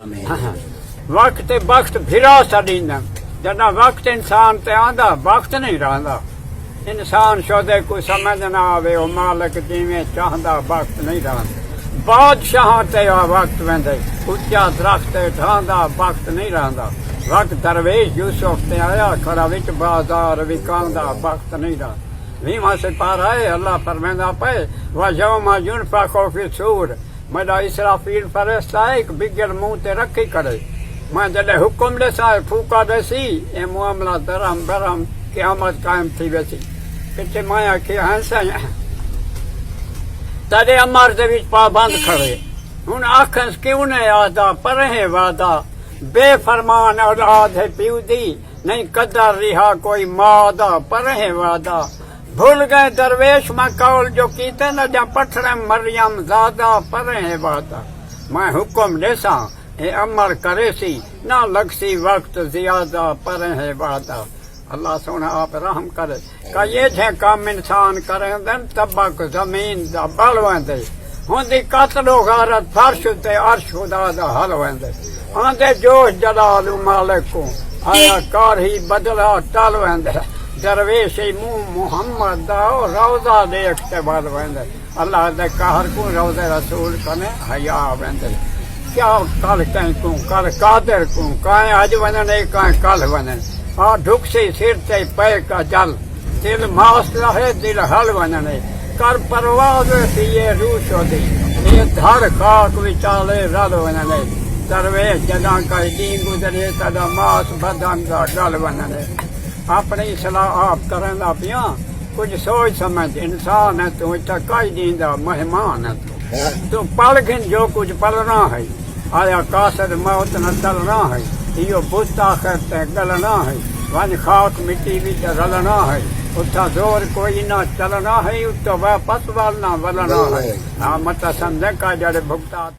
वक्त वक्त फिरा छींदा जॾहिं वक्त इंसान ते आंदा वक्त नहीं रहंदा इंसान शोदे को समझ ना आवे ओ मालिक जिवें चाहंदा वक्त नहीं रहंदा बादशाह ते वक्त वेंदे उच्चा दरख्त ठहंदा वक्त नहीं रहंदा वक्त दरवेश यूसुफ ते आया खड़ा विच बाजार विकांदा वक्त नहीं रहंदा 20वां सिपारा है अल्लाह फरमांदा पे वयौमा युनफखु फिस्सूर मेरा इसराफील फरिश्ता एक बिगर मुंह ते रखी करे मैं जॾहिं हुकुम ॾिसां फूका ॾसी ऐं मुआमला दरम बरम क़यामत कायम थी वेसी पिछे माया के हंसाई तॾहिं अमर दे विच पाबंद खड़े हुन आखंस क्यों ने आदा परहें वादा बेफरमान औलाद है पीउदी नहीं कदर रिहा कोई मादा परहें वादा भूल गए दरवेश मां कौल जो कीते न जा पठड़े मरियम ज़ादा परहें वादा मैं हुकुम ॾिसां ए अमर करेसी ना लगसी वक्त ज्यादा परहें वादा अल्लाह सोना आप रहम करे का ये जे काम इंसान करेंदन तबक जमीन दा बल वेंदे हुंदी कतलो गारत फर्श ते अर्श खुदा दा हल वेंदे आंदे जोश जलाल मालिक को आया कार ही बदला टल वेंदे दरवेश मुंह मोहम्मद दा रोजा देख ते बल वेंदे अल्लाह दे कहर को रोज़े रसूल कने हया वेंदे क्या कल कहीं को कल कादिर को काए अज वनने काए कल वनने आ ढुक से सिर ते पै का जल दिल मास रहे दिल हल वनने कर परवाज पिए रूश दी ये धर खाक विचाले रल वनने दरवेश जदा का दी गुजरे तदा मास बदन का गल वनने अपनी सलाह आप करंदा पिया कुछ सोच समझ इंसान है तू इतना कई दींदा मेहमान है तू पल घिन जो कुछ पलना है आया कासर मौत न टलना है इो बुत आखिर ते गलना है वन खाक मिट्टी विच रलना है उठा जोर कोई ना चलना है उतो वापस वालना वलना है मत समझ का जड़ भुगता